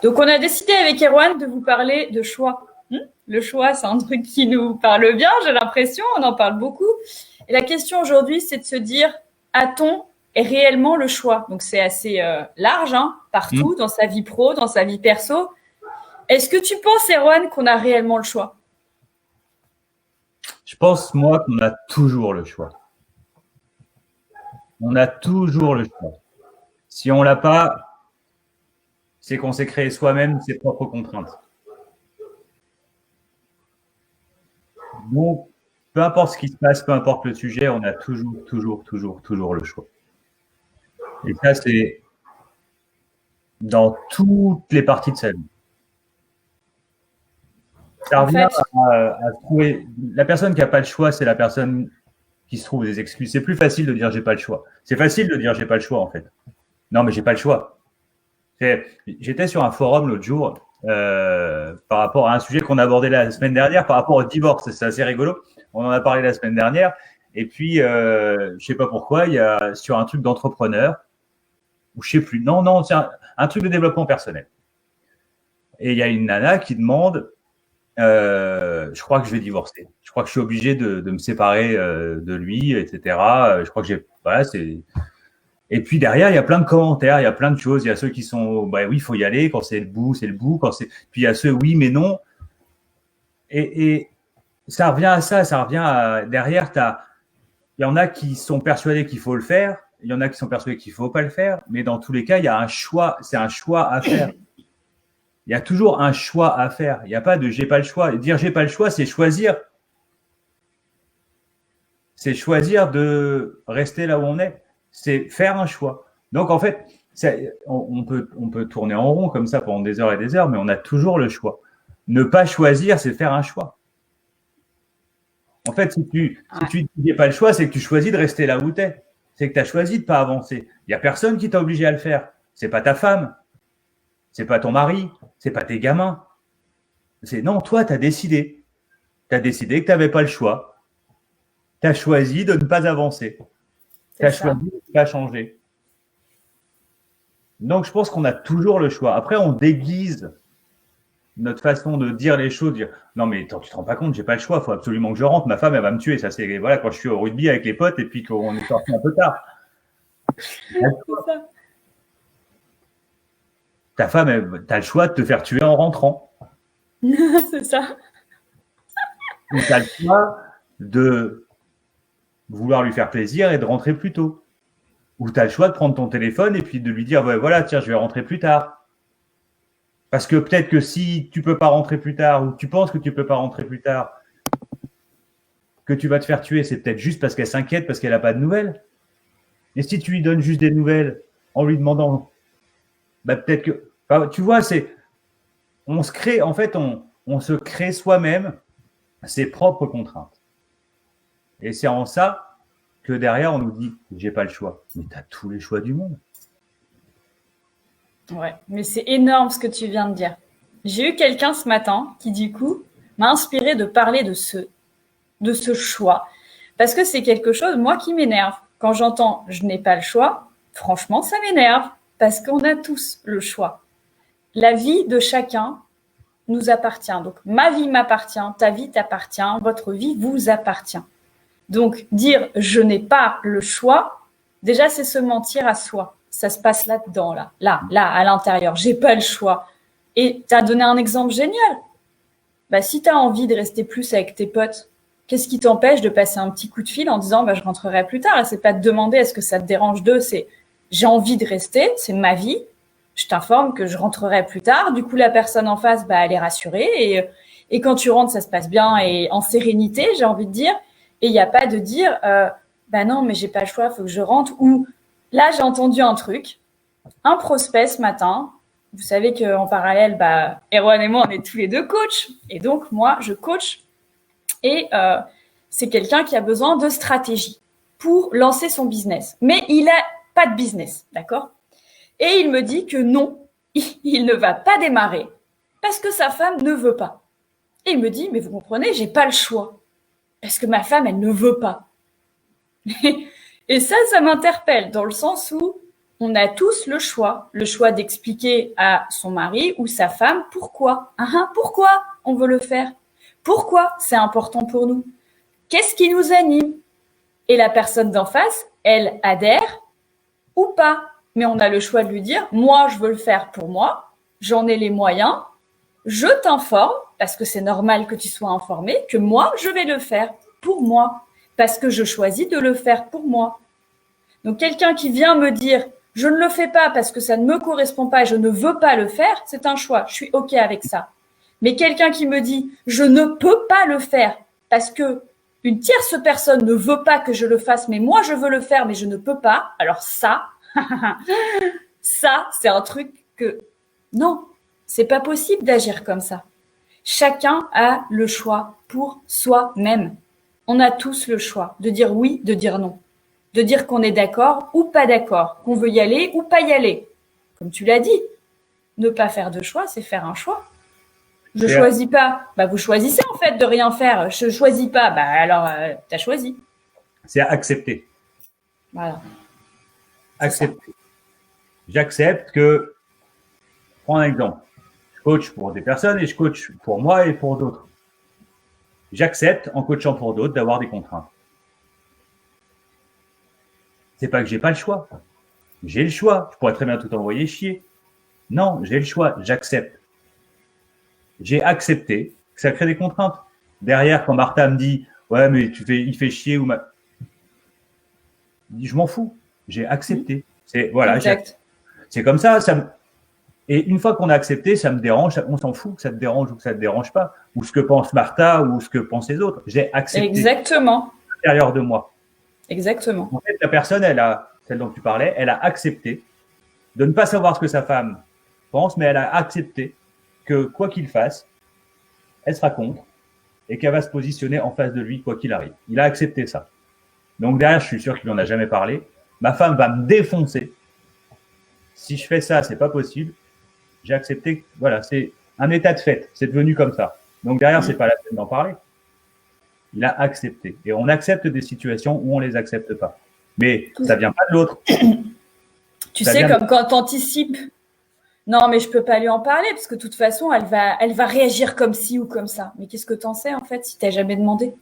Donc, on a décidé avec Erwan de vous parler de choix. Le choix, c'est un truc qui nous parle bien, j'ai l'impression, on en parle beaucoup. Et la question aujourd'hui, c'est de se dire, a-t-on réellement le choix? Donc, c'est assez large, partout, dans sa vie pro, dans sa vie perso. Est-ce que tu penses, Erwan, qu'on a réellement le choix? Je pense, moi, qu'on a toujours le choix. On a toujours le choix. Si on ne l'a pas, c'est qu'on s'est créé soi-même ses propres contraintes. Donc, peu importe ce qui se passe, peu importe le sujet, on a toujours le choix. Et ça, c'est dans toutes les parties de sa vie. Ça revient à trouver. La personne qui n'a pas le choix, c'est la personne qui se trouve des excuses. C'est plus facile de dire j'ai pas le choix. C'est facile de dire j'ai pas le choix en fait. Non, mais j'ai pas le choix. J'étais sur un forum l'autre jour par rapport à un sujet qu'on a abordé la semaine dernière, par rapport au divorce. C'est assez rigolo. On en a parlé la semaine dernière. Et puis, je sais pas pourquoi, il y a sur un truc d'entrepreneur, ou je sais plus. Non, c'est un truc de développement personnel. Et il y a une nana qui demande je crois que je vais divorcer. Je crois que je suis obligé de me séparer de lui, etc. Je crois que c'est. Et puis derrière, il y a plein de commentaires, il y a plein de choses. Il y a ceux qui sont, oui, il faut y aller. Quand c'est le bout, c'est le bout. Puis il y a ceux, oui, mais non. Et ça revient à ça. Ça revient à derrière. Il y en a qui sont persuadés qu'il faut le faire. Il y en a qui sont persuadés qu'il faut pas le faire. Mais dans tous les cas, il y a un choix. C'est un choix à faire. Il y a toujours un choix à faire. Il n'y a pas de j'ai pas le choix. Et dire j'ai pas le choix, c'est choisir. C'est choisir de rester là où on est. C'est faire un choix. Donc en fait, on peut tourner en rond comme ça pendant des heures et des heures, mais on a toujours le choix. Ne pas choisir, c'est faire un choix. En fait, si tu dis pas le choix, c'est que tu choisis de rester là où tu es. C'est que tu as choisi de ne pas avancer. Il n'y a personne qui t'a obligé à le faire. C'est pas ta femme. C'est pas ton mari, c'est pas tes gamins. Non, toi, tu as décidé. Tu as décidé que tu n'avais pas le choix. Tu as choisi de ne pas avancer. Tu as choisi de ne pas changer. Donc, je pense qu'on a toujours le choix. Après, on déguise notre façon de dire les choses. Dire non, mais attends, tu te rends pas compte, j'ai pas le choix. Il faut absolument que je rentre. Ma femme, elle va me tuer. Ça, c'est voilà, quand je suis au rugby avec les potes et puis qu'on est sorti un peu tard. Ta femme, tu as le choix de te faire tuer en rentrant. C'est ça. Ou tu as le choix de vouloir lui faire plaisir et de rentrer plus tôt. Ou tu as le choix de prendre ton téléphone et puis de lui dire voilà, tiens, je vais rentrer plus tard. Parce que peut-être que si tu peux pas rentrer plus tard ou tu penses que tu peux pas rentrer plus tard, que tu vas te faire tuer, c'est peut-être juste parce qu'elle s'inquiète, parce qu'elle n'a pas de nouvelles. Et si tu lui donnes juste des nouvelles en lui demandant, peut-être que. Tu vois, on se crée, en fait, on se crée soi-même ses propres contraintes. Et c'est en ça que derrière, on nous dit j'ai pas le choix. Mais tu as tous les choix du monde. Ouais, mais c'est énorme ce que tu viens de dire. J'ai eu quelqu'un ce matin qui, du coup, m'a inspiré de parler de ce choix. Parce que c'est quelque chose, moi, qui m'énerve. Quand j'entends je n'ai pas le choix, franchement, ça m'énerve. Parce qu'on a tous le choix. La vie de chacun nous appartient. Donc, ma vie m'appartient, ta vie t'appartient, votre vie vous appartient. Donc, dire je n'ai pas le choix, déjà, c'est se mentir à soi. Ça se passe là-dedans, là, à l'intérieur. J'ai pas le choix. Et tu as donné un exemple génial. Si tu as envie de rester plus avec tes potes, qu'est-ce qui t'empêche de passer un petit coup de fil en disant je rentrerai plus tard? Et c'est pas de demander est-ce que ça te dérange d'eux, c'est j'ai envie de rester, c'est ma vie. Je t'informe que je rentrerai plus tard. Du coup, la personne en face, elle est rassurée. Et quand tu rentres, ça se passe bien et en sérénité, j'ai envie de dire. Et il n'y a pas de dire non, mais j'ai pas le choix, faut que je rentre. Ou là, j'ai entendu un truc. Un prospect ce matin. Vous savez qu'en parallèle, Erwan et moi, on est tous les deux coachs. Et donc, moi, je coach. Et c'est quelqu'un qui a besoin de stratégie pour lancer son business. Mais il n'a pas de business, d'accord? Et il me dit que non, il ne va pas démarrer parce que sa femme ne veut pas. Et il me dit, mais vous comprenez, j'ai pas le choix. Parce que ma femme, elle ne veut pas. Et ça m'interpelle dans le sens où on a tous le choix d'expliquer à son mari ou sa femme pourquoi. Pourquoi on veut le faire? Pourquoi c'est important pour nous? Qu'est-ce qui nous anime? Et la personne d'en face, elle adhère ou pas. Mais on a le choix de lui dire, moi, je veux le faire pour moi, j'en ai les moyens, je t'informe, parce que c'est normal que tu sois informé, que moi, je vais le faire pour moi, parce que je choisis de le faire pour moi. Donc, quelqu'un qui vient me dire, je ne le fais pas parce que ça ne me correspond pas et je ne veux pas le faire, c'est un choix, je suis OK avec ça. Mais quelqu'un qui me dit, je ne peux pas le faire parce que une tierce personne ne veut pas que je le fasse, mais moi, je veux le faire, mais je ne peux pas, alors ça, ça, c'est un truc que, non, c'est pas possible d'agir comme ça. Chacun a le choix pour soi-même. On a tous le choix de dire oui, de dire non. De dire qu'on est d'accord ou pas d'accord, qu'on veut y aller ou pas y aller. Comme tu l'as dit, ne pas faire de choix, c'est faire un choix. Je choisis pas. Bah, vous choisissez en fait de rien faire. Je choisis pas. Bah, alors, t'as choisi. C'est accepter. Voilà. Accepter. J'accepte que, prends un exemple. Je coach pour des personnes et je coach pour moi et pour d'autres. J'accepte, en coachant pour d'autres, d'avoir des contraintes. C'est pas que j'ai pas le choix. J'ai le choix. Je pourrais très bien tout envoyer chier. Non, j'ai le choix. J'accepte. J'ai accepté que ça crée des contraintes. Derrière, quand Martha me dit, ouais, mais il fait chier ou je m'en fous. J'ai accepté. C'est, voilà. C'est comme ça. Et une fois qu'on a accepté, ça me dérange. On s'en fout que ça te dérange ou que ça te dérange pas. Ou ce que pense Martha ou ce que pensent les autres. J'ai accepté. Exactement. À l'intérieur de moi. Exactement. En fait, la personne, celle dont tu parlais, elle a accepté de ne pas savoir ce que sa femme pense, mais elle a accepté que quoi qu'il fasse, elle sera contre et qu'elle va se positionner en face de lui quoi qu'il arrive. Il a accepté ça. Donc derrière, je suis sûr qu'il n'en a jamais parlé. Ma femme va me défoncer. Si je fais ça, c'est pas possible. J'ai accepté. Voilà, c'est un état de fait. C'est devenu comme ça. Donc derrière, c'est pas la peine d'en parler. Il a accepté. Et on accepte des situations où on les accepte pas. Mais ça vient pas de l'autre. Tu sais, comme quand t'anticipes. Non, mais je peux pas lui en parler parce que de toute façon, elle va réagir comme ci ou comme ça. Mais qu'est-ce que t'en sais en fait si t'as jamais demandé?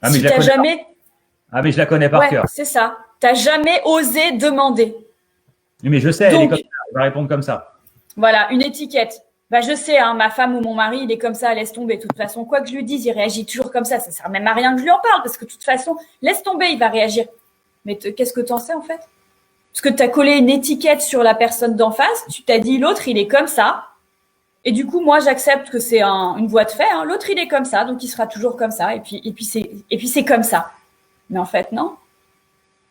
Ah, mais mais je la connais par cœur. C'est ça. T'as jamais osé demander. Mais je sais, elle est comme ça. Elle va répondre comme ça. Voilà, une étiquette. Bah, je sais, hein, ma femme ou mon mari, il est comme ça, laisse tomber. De toute façon, quoi que je lui dise, il réagit toujours comme ça. Ça sert même à rien que je lui en parle parce que de toute façon, laisse tomber, il va réagir. Mais qu'est-ce que t'en sais en fait? Parce que tu as collé une étiquette sur la personne d'en face, tu t'as dit l'autre il est comme ça, et du coup moi j'accepte que c'est une voie de fait, hein. L'autre il est comme ça, donc il sera toujours comme ça, et puis c'est comme ça. Mais en fait non.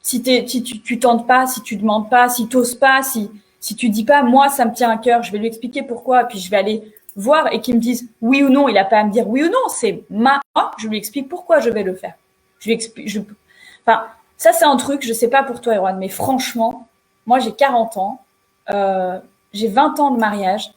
Si tu tentes pas, si tu demandes pas, si t'oses pas, si tu dis pas moi ça me tient à cœur, je vais lui expliquer pourquoi, et puis je vais aller voir et qu'il me dise oui ou non, il a pas à me dire oui ou non, c'est moi je lui explique pourquoi je vais le faire. Je lui explique, enfin. Ça, c'est un truc, je sais pas pour toi, Erwan, mais franchement, moi, j'ai 40 ans, j'ai 20 ans de mariage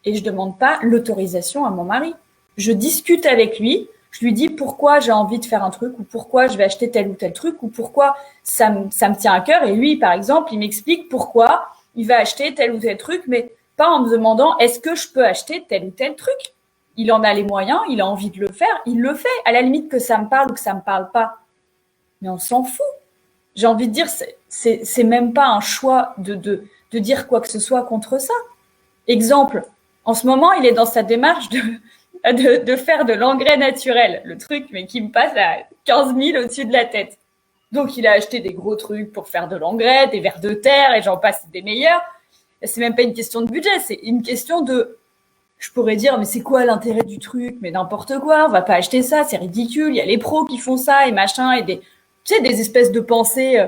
et je demande pas l'autorisation à mon mari. Je discute avec lui, je lui dis pourquoi j'ai envie de faire un truc ou pourquoi je vais acheter tel ou tel truc ou pourquoi ça me tient à cœur. Et lui, par exemple, il m'explique pourquoi il va acheter tel ou tel truc, mais pas en me demandant est-ce que je peux acheter tel ou tel truc. Il en a les moyens, il a envie de le faire, il le fait. À la limite que ça me parle ou que ça me parle pas. Mais on s'en fout. J'ai envie de dire, c'est même pas un choix de dire quoi que ce soit contre ça. Exemple, en ce moment, il est dans sa démarche de faire de l'engrais naturel, le truc, mais qui me passe à 15 000 au-dessus de la tête. Donc, il a acheté des gros trucs pour faire de l'engrais, des vers de terre, et j'en passe des meilleurs. C'est même pas une question de budget, c'est une question de... Je pourrais dire, mais c'est quoi l'intérêt du truc? Mais n'importe quoi, on va pas acheter ça, c'est ridicule, il y a les pros qui font ça, et machin, et tu sais, des espèces de pensées,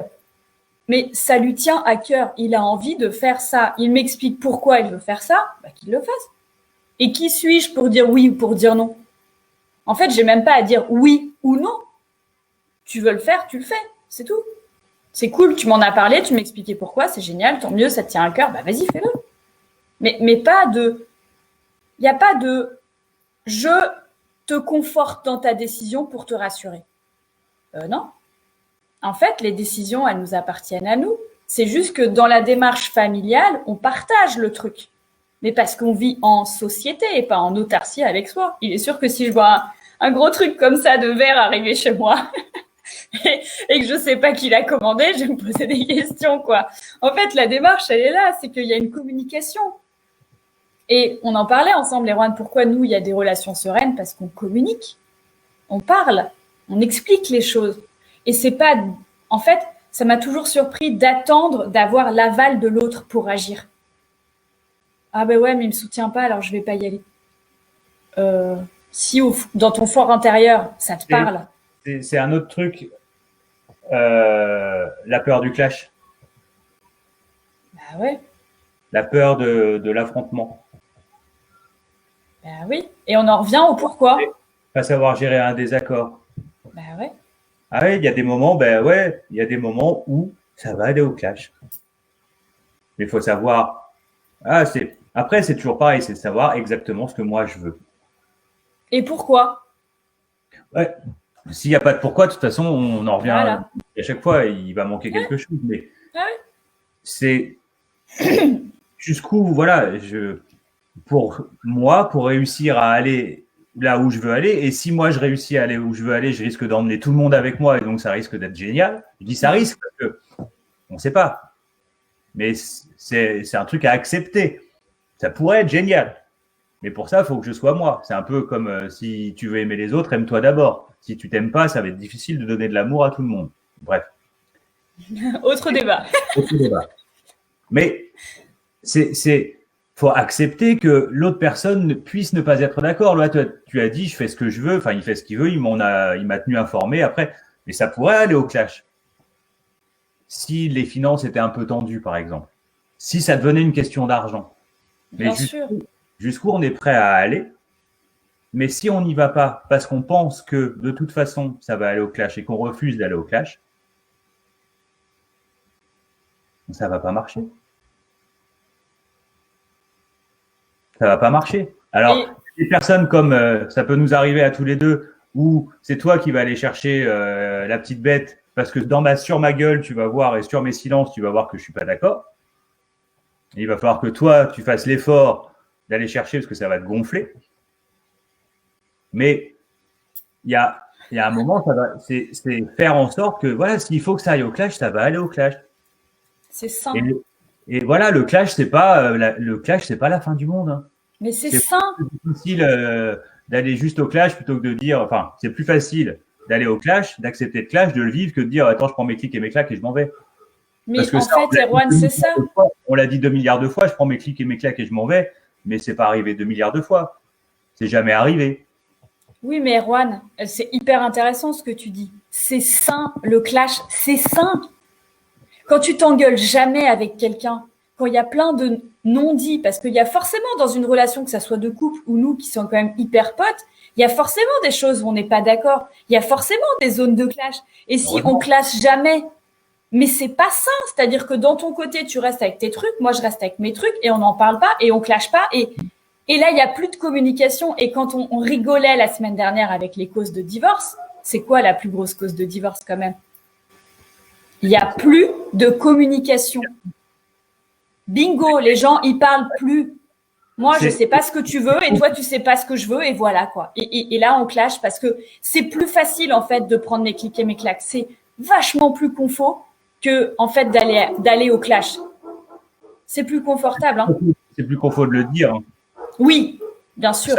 mais ça lui tient à cœur. Il a envie de faire ça. Il m'explique pourquoi il veut faire ça, bah, qu'il le fasse. Et qui suis-je pour dire oui ou pour dire non? En fait, j'ai même pas à dire oui ou non. Tu veux le faire, tu le fais. C'est tout. C'est cool, tu m'en as parlé, tu m'expliquais pourquoi, c'est génial, tant mieux, ça te tient à cœur, bah vas-y, fais-le. Mais pas de... Il n'y a pas de... Je te conforte dans ta décision pour te rassurer. Non. En fait, les décisions, elles nous appartiennent à nous. C'est juste que dans la démarche familiale, on partage le truc. Mais parce qu'on vit en société et pas en autarcie avec soi. Il est sûr que si je vois un gros truc comme ça de verre arriver chez moi et que je sais pas qui l'a commandé, je vais me poser des questions, quoi. En fait, la démarche, elle est là, c'est qu'il y a une communication. Et on en parlait ensemble, Erwan, pourquoi nous, il y a des relations sereines? Parce qu'on communique, on parle, on explique les choses. Et c'est pas, en fait, ça m'a toujours surpris d'attendre d'avoir l'aval de l'autre pour agir. Ah ben ouais, mais il me soutient pas, alors je vais pas y aller. Si dans ton fort intérieur, ça te parle. C'est un autre truc, la peur du clash. Bah ouais. La peur de l'affrontement. Bah oui. Et on en revient au pourquoi. Pas savoir gérer un désaccord. Bah ouais. Ah ouais, il y a des moments, ben ouais, il y a des moments où ça va aller au clash. Mais il faut savoir. Après, c'est toujours pareil, c'est savoir exactement ce que moi je veux. Et pourquoi? Ouais. S'il n'y a pas de pourquoi, de toute façon, on en revient Voilà. à chaque fois, il va manquer quelque chose. Mais c'est jusqu'où, voilà, pour moi, pour réussir à aller là où je veux aller, et si moi je réussis à aller où je veux aller, je risque d'emmener tout le monde avec moi, et donc ça risque d'être génial. Je dis ça risque parce que on ne sait pas. Mais c'est un truc à accepter. Ça pourrait être génial. Mais pour ça, il faut que je sois moi. C'est un peu comme si tu veux aimer les autres, aime-toi d'abord. Si tu t'aimes pas, ça va être difficile de donner de l'amour à tout le monde. Bref. Autre débat. Autre débat. Mais faut accepter que l'autre personne puisse ne pas être d'accord. Là, tu as dit, je fais ce que je veux. Enfin, il fait ce qu'il veut. Il m'a tenu informé après. Mais ça pourrait aller au clash. Si les finances étaient un peu tendues, par exemple. Si ça devenait une question d'argent. Bien sûr. Jusqu'où on est prêt à aller. Mais si on n'y va pas parce qu'on pense que de toute façon, ça va aller au clash et qu'on refuse d'aller au clash, ça va pas marcher. Ça va pas marcher. Alors, des personnes comme ça peut nous arriver à tous les deux, où c'est toi qui vas aller chercher la petite bête parce que sur ma gueule, tu vas voir, et sur mes silences, tu vas voir que je suis pas d'accord. Il va falloir que toi, tu fasses l'effort d'aller chercher parce que ça va te gonfler. Mais il y a un moment, c'est faire en sorte que voilà, s'il faut que ça aille au clash, ça va aller au clash. C'est sain. Et voilà, le clash, c'est pas la fin du monde. Hein. Mais c'est sain. C'est plus facile d'aller juste au clash plutôt que de dire, enfin, c'est plus facile d'aller au clash, d'accepter le clash, de le vivre que de dire, attends, je prends mes clics et mes claques et je m'en vais. Mais en fait, Erwan, c'est ça. On l'a dit 2 milliards de fois, je prends mes clics et mes claques et je m'en vais, mais c'est pas arrivé 2 milliards de fois. C'est jamais arrivé. Oui, mais Erwan, c'est hyper intéressant ce que tu dis. C'est sain, le clash, c'est sain. Quand tu t'engueules jamais avec quelqu'un, quand il y a plein de non-dits, parce qu'il y a forcément dans une relation, que ça soit de couple ou nous qui sommes quand même hyper potes, il y a forcément des choses où on n'est pas d'accord. Il y a forcément des zones de clash. Et si on clash jamais, mais c'est pas sain. C'est-à-dire que dans ton côté, tu restes avec tes trucs, moi je reste avec mes trucs et on n'en parle pas et on clash pas. Et là, il n'y a plus de communication. Et quand on rigolait la semaine dernière avec les causes de divorce, c'est quoi la plus grosse cause de divorce quand même? Il n'y a plus de communication. Bingo, les gens, ils parlent plus. Moi, je sais pas ce que tu veux et toi, tu sais pas ce que je veux et voilà quoi. Et là, on clash parce que c'est plus facile en fait de prendre mes clics et mes claques. C'est vachement plus confort que en fait d'aller au clash. C'est plus confortable. Hein. C'est plus confort de le dire. Oui, bien sûr.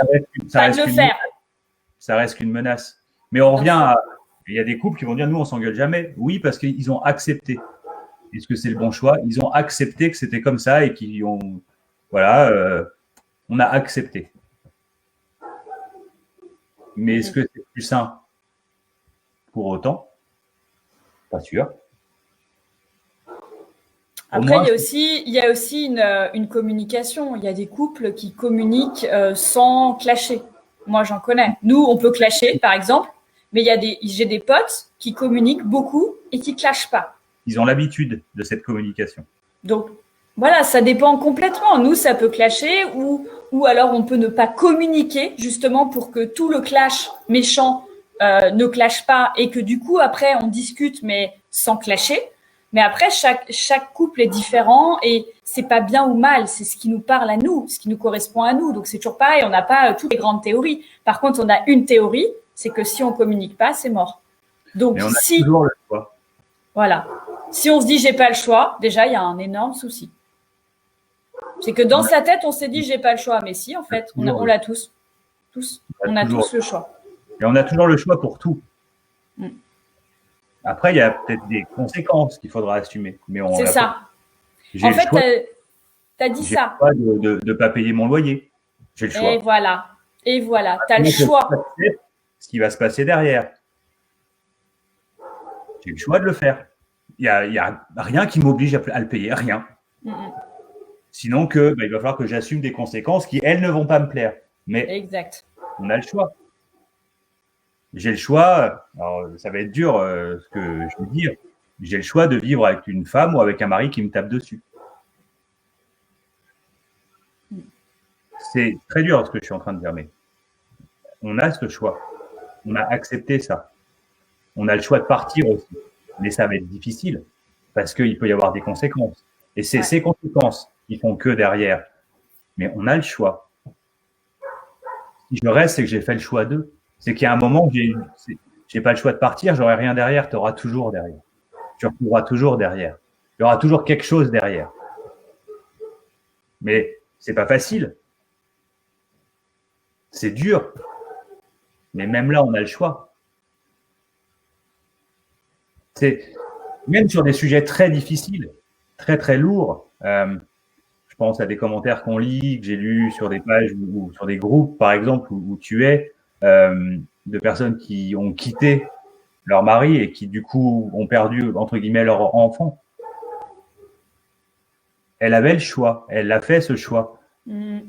Pas de le faire. Ça reste qu'une menace. Mais on revient à. Il y a des couples qui vont dire nous, on s'engueule jamais. Oui, parce qu'ils ont accepté. Est-ce que c'est le bon choix? Ils ont accepté que c'était comme ça et qu'ils ont. Voilà, on a accepté. Mais est-ce que c'est plus sain? Pour autant, pas sûr. Après, il y a aussi une communication. Il y a des couples qui communiquent sans clasher. Moi, j'en connais. Nous, on peut clasher, par exemple, mais j'ai des potes qui communiquent beaucoup et qui clashent pas. Ils ont l'habitude de cette communication. Donc, voilà, ça dépend complètement. Nous, ça peut clasher ou alors on peut ne pas communiquer justement pour que tout le clash méchant ne clash pas et que du coup, après, on discute mais sans clasher. Mais après, chaque couple est différent et c'est pas bien ou mal, c'est ce qui nous parle à nous, ce qui nous correspond à nous. Donc c'est toujours pareil, on n'a pas toutes les grandes théories. Par contre, on a une théorie, c'est que si on communique pas, c'est mort. Donc Mais on a toujours le choix. Voilà. Si on se dit j'ai pas le choix, déjà il y a un énorme souci. C'est que dans sa tête, on s'est dit j'ai pas le choix, mais si en fait, on l'a tous. On a tous le choix. Et on a toujours le choix pour tout. Après, il y a peut-être des conséquences qu'il faudra assumer. C'est ça. En fait, tu as dit ça. J'ai le choix de ne pas payer mon loyer. J'ai le choix. Et voilà. Tu as le choix. Ce qui va se passer derrière. J'ai le choix de le faire. Il n'y a rien qui m'oblige à le payer. Rien. Sinon, il va falloir que j'assume des conséquences qui, elles, ne vont pas me plaire. Mais exact. On a le choix. J'ai le choix, alors ça va être dur ce que je veux dire, j'ai le choix de vivre avec une femme ou avec un mari qui me tape dessus. C'est très dur ce que je suis en train de dire, mais on a ce choix. On a accepté ça. On a le choix de partir aussi. Mais ça va être difficile parce qu'il peut y avoir des conséquences. Et c'est ces conséquences qui font que derrière. Mais on a le choix. Si je reste, c'est que j'ai fait le choix d'eux. C'est qu'il y a un moment où j'ai pas le choix de partir, j'aurai rien derrière, tu auras toujours derrière. Tu retrouveras toujours derrière. Il y aura toujours quelque chose derrière. Mais c'est pas facile. C'est dur. Mais même là, on a le choix. Même sur des sujets très difficiles, très très lourds. Je pense à des commentaires qu'on lit, que j'ai lus sur des pages ou sur des groupes, par exemple, où tu es, de personnes qui ont quitté leur mari et qui, du coup, ont perdu, entre guillemets, leur enfant. Elle avait le choix. Elle a fait ce choix. Elle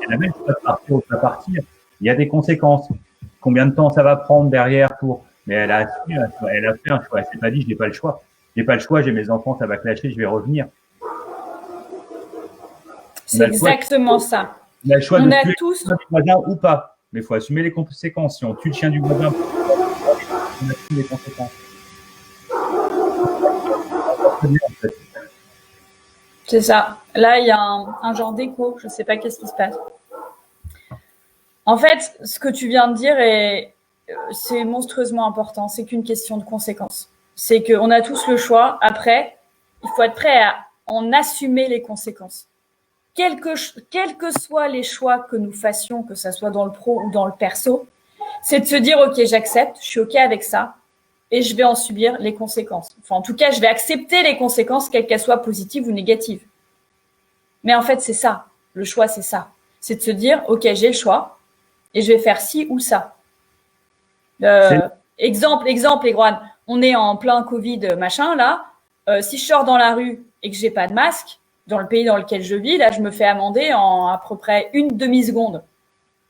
avait le choix de partir ou de pas partir. Il y a des conséquences. Combien de temps ça va prendre derrière pour… Mais elle a fait un choix. Elle ne s'est pas dit, je n'ai pas le choix. J'ai pas le choix, j'ai mes enfants, ça va clasher, je vais revenir. C'est exactement ça. On a le choix de tuer le chien du voisin ou pas. Mais il faut assumer les conséquences. Si on tue le chien du voisin, on assume les conséquences. C'est ça. Là, il y a un genre d'écho. Je ne sais pas qu'est-ce qui se passe. En fait, ce que tu viens de dire, c'est monstrueusement important. C'est qu'une question de conséquences. C'est qu'on a tous le choix. Après, il faut être prêt à en assumer les conséquences. Quels que soient les choix que nous fassions, que ça soit dans le pro ou dans le perso, c'est de se dire, OK, j'accepte, je suis OK avec ça, et je vais en subir les conséquences. Enfin, en tout cas, je vais accepter les conséquences, quelles qu'elles soient positives ou négatives. Mais en fait, c'est ça. Le choix, c'est ça. C'est de se dire, OK, j'ai le choix, et je vais faire ci ou ça. Exemple, Egroine, on est en plein Covid, machin, là. Si je sors dans la rue et que j'ai pas de masque, dans le pays dans lequel je vis, là, je me fais amender en à peu près une demi-seconde.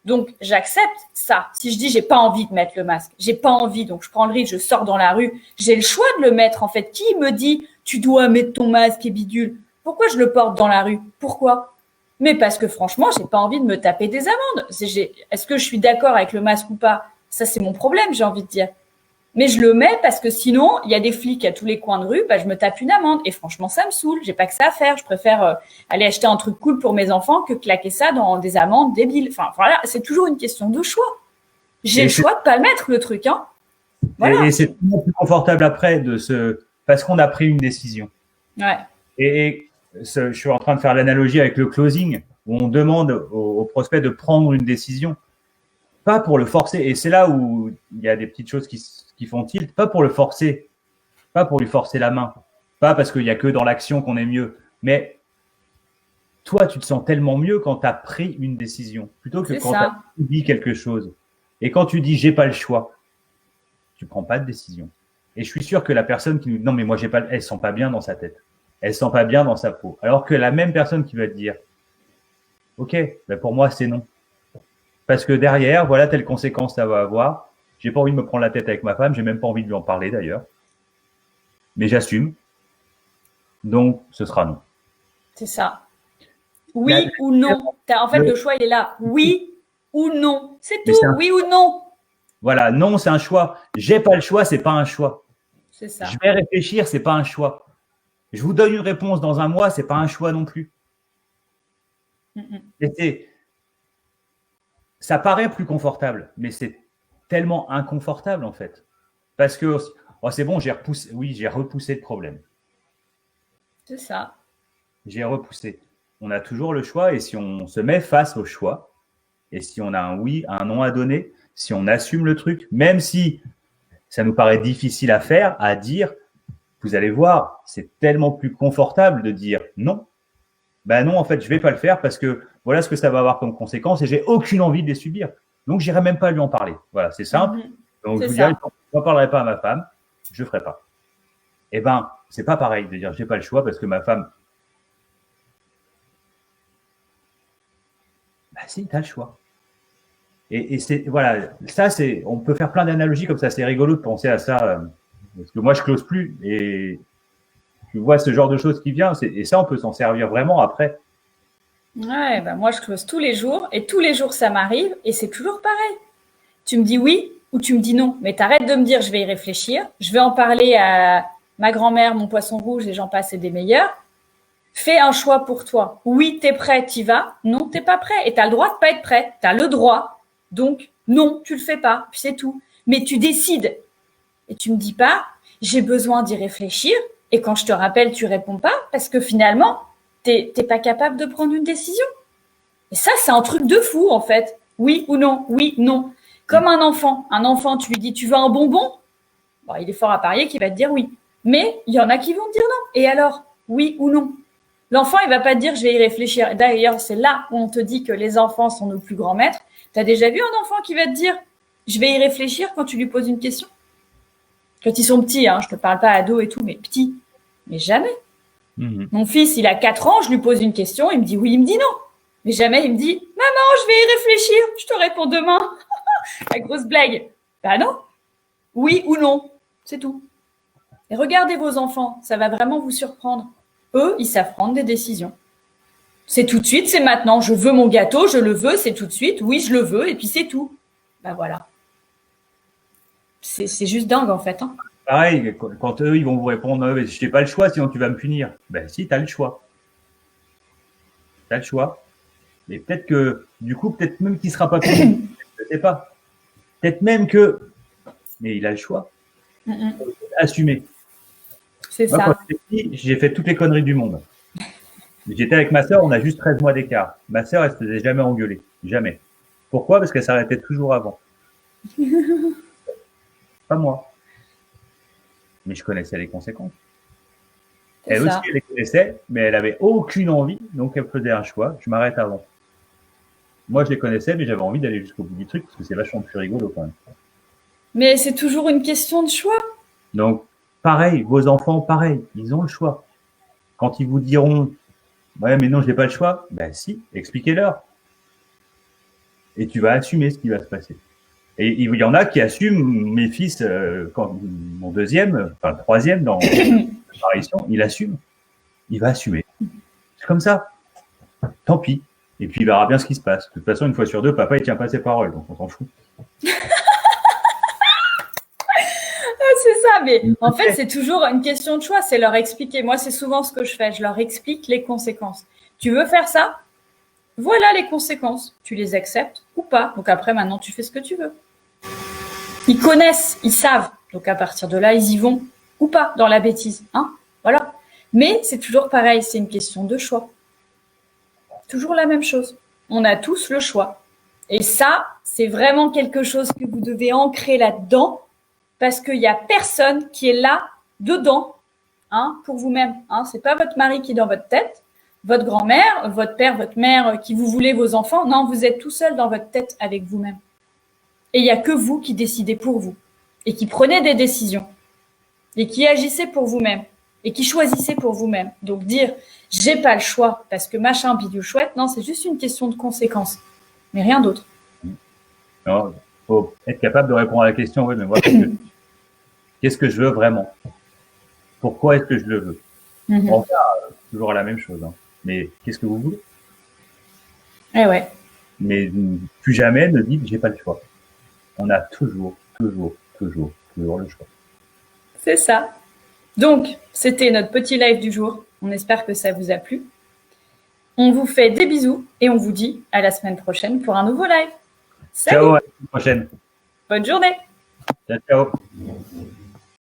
Donc, j'accepte ça. Si je dis, j'ai pas envie de mettre le masque, j'ai pas envie, donc je prends le risque, je sors dans la rue, j'ai le choix de le mettre, en fait. Qui me dit, tu dois mettre ton masque et bidule? Pourquoi je le porte dans la rue? Pourquoi? Mais parce que franchement, j'ai pas envie de me taper des amendes. Est-ce que je suis d'accord avec le masque ou pas? Ça, c'est mon problème, j'ai envie de dire. Mais je le mets parce que sinon, il y a des flics à tous les coins de rue, je me tape une amende. Et franchement, ça me saoule. J'ai pas que ça à faire. Je préfère aller acheter un truc cool pour mes enfants que claquer ça dans des amendes débiles. Enfin, voilà, c'est toujours une question de choix. J'ai le choix de pas le mettre, le truc, hein. Voilà. Et c'est plus confortable après parce qu'on a pris une décision. Ouais. Et je suis en train de faire l'analogie avec le closing, où on demande au prospect de prendre une décision. Pas pour le forcer. Et c'est là où il y a des petites choses qui font tilt. Pas pour le forcer. Pas pour lui forcer la main. Pas parce qu'il n'y a que dans l'action qu'on est mieux. Mais toi, tu te sens tellement mieux quand tu as pris une décision. Plutôt que quand tu as dit quelque chose. Et quand tu dis « j'ai pas le choix », tu prends pas de décision. Et je suis sûr que la personne qui nous dit « non, mais moi, j'ai pas… » elle se sent pas bien dans sa tête. Elle se sent pas bien dans sa peau. Alors que la même personne qui va te dire « ok, pour moi, c'est non. » Parce que derrière, voilà telle conséquence ça va avoir. J'ai pas envie de me prendre la tête avec ma femme. J'ai même pas envie de lui en parler d'ailleurs. Mais j'assume. Donc, ce sera non. C'est ça. Oui ou non. En fait, le choix, il est là. Oui ou non. C'est tout. Oui ou non. Voilà. Non, c'est un choix. J'ai pas le choix, c'est pas un choix. C'est ça. Je vais réfléchir, c'est pas un choix. Je vous donne une réponse dans un mois, c'est pas un choix non plus. Et ça paraît plus confortable, mais c'est tellement inconfortable en fait. Parce que c'est bon, j'ai repoussé le problème. C'est ça. J'ai repoussé. On a toujours le choix et si on se met face au choix, et si on a un oui, un non à donner, si on assume le truc, même si ça nous paraît difficile à faire, à dire, vous allez voir, c'est tellement plus confortable de dire non. Ben non, en fait, je vais pas le faire parce que voilà ce que ça va avoir comme conséquence et j'ai aucune envie de les subir. Donc, j'irai même pas lui en parler. Voilà, c'est simple. Donc, je vous dirai, je n'en parlerai pas à ma femme, je ferai pas. Eh ben, c'est pas pareil de dire j'ai pas le choix parce que ma femme. Ben si, tu as le choix. Et c'est voilà, ça c'est, on peut faire plein d'analogies comme ça. C'est rigolo de penser à ça parce que moi je close plus et tu vois ce genre de choses qui vient et ça on peut s'en servir vraiment après. Ouais, bah moi je close tous les jours et tous les jours ça m'arrive et c'est toujours pareil. Tu me dis oui ou tu me dis non, mais t'arrêtes de me dire je vais y réfléchir, je vais en parler à ma grand-mère, mon poisson rouge et j'en passe et des meilleurs. Fais un choix pour toi. Oui, t'es prêt, t'y vas. Non, t'es pas prêt et t'as le droit de pas être prêt. T'as le droit. Donc non, tu le fais pas, puis c'est tout. Mais tu décides et tu me dis pas j'ai besoin d'y réfléchir et quand je te rappelle tu réponds pas parce que finalement t'es pas capable de prendre une décision. Et ça, c'est un truc de fou, en fait. Oui ou non, oui, non. Comme un enfant. Un enfant, tu lui dis, tu veux un bonbon? Bon, il est fort à parier qu'il va te dire oui. Mais il y en a qui vont te dire non. Et alors, oui ou non? L'enfant, il va pas te dire, je vais y réfléchir. D'ailleurs, c'est là où on te dit que les enfants sont nos plus grands maîtres. T'as déjà vu un enfant qui va te dire, je vais y réfléchir quand tu lui poses une question? Quand ils sont petits, hein, je te parle pas ados et tout, mais petits. Mais jamais. Mon fils, il a 4 ans, je lui pose une question, il me dit oui, il me dit non. Mais jamais il me dit maman, je vais y réfléchir, je te réponds demain. La grosse blague. Bah non. Oui ou non, c'est tout. Et regardez vos enfants, ça va vraiment vous surprendre. Eux, ils savent prendre des décisions. C'est tout de suite, c'est maintenant. Je veux mon gâteau, je le veux, c'est tout de suite. Oui, je le veux, et puis c'est tout. Bah voilà. C'est juste dingue en fait. Hein. Pareil, quand eux, ils vont vous répondre, je n'ai pas le choix, sinon tu vas me punir. Ben si, tu as le choix. Tu as le choix. Mais peut-être que, du coup, peut-être même qu'il ne sera pas puni. Je ne sais pas. Peut-être même que, mais il a le choix. Assumer. C'est Moi, ça. quand j'étais petit, j'ai fait toutes les conneries du monde. J'étais avec ma sœur, on a juste 13 mois d'écart. Ma sœur, elle ne se faisait jamais engueuler. Jamais. Pourquoi? Parce qu'elle s'arrêtait toujours avant. Pas moi. Mais je connaissais les conséquences. Elle aussi, elle les connaissait, mais elle avait aucune envie, donc elle faisait un choix. Je m'arrête avant. Moi, je les connaissais, mais j'avais envie d'aller jusqu'au bout du truc parce que c'est vachement plus rigolo quand même. Mais c'est toujours une question de choix. Donc, pareil, vos enfants, pareil, ils ont le choix. Quand ils vous diront, ouais, mais non, je n'ai pas le choix, ben si, expliquez-leur. Et tu vas assumer ce qui va se passer. Et il y en a qui assument, mes fils, quand mon deuxième, enfin le troisième dans l'apparition, il assume. Il va assumer. C'est comme ça. Tant pis. Et puis il verra bien ce qui se passe. De toute façon, une fois sur deux, papa, il tient pas ses paroles, donc on s'en fout. C'est ça, mais en fait, c'est toujours une question de choix. C'est leur expliquer. Moi, c'est souvent ce que je fais. Je leur explique les conséquences. Tu veux faire ça? Voilà les conséquences. Tu les acceptes ou pas. Donc après, maintenant, tu fais ce que tu veux. Ils connaissent, ils savent. Donc à partir de là, ils y vont ou pas dans la bêtise. Hein, voilà. Mais c'est toujours pareil. C'est une question de choix. Toujours la même chose. On a tous le choix. Et ça, c'est vraiment quelque chose que vous devez ancrer là-dedans parce qu'il n'y a personne qui est là, dedans, hein, pour vous-même. Hein. Ce n'est pas votre mari qui est dans votre tête, votre grand-mère, votre père, votre mère, qui vous voulez vos enfants. Non, vous êtes tout seul dans votre tête avec vous-même. Et il n'y a que vous qui décidez pour vous et qui prenez des décisions et qui agissez pour vous-même et qui choisissez pour vous-même. Donc dire « j'ai pas le choix parce que machin bidule chouette », non, c'est juste une question de conséquence, mais rien d'autre. Il faut être capable de répondre à la question, oui, mais moi, qu'est-ce que je veux vraiment? Pourquoi est-ce que je le veux? On va toujours la même chose. Hein. Mais qu'est-ce que vous voulez? Eh ouais. Mais plus jamais ne dites j'ai pas le choix. On a toujours le choix. C'est ça. Donc, c'était notre petit live du jour. On espère que ça vous a plu. On vous fait des bisous et on vous dit à la semaine prochaine pour un nouveau live. Salut. Ciao, à la semaine prochaine. Bonne journée. Ciao, ciao.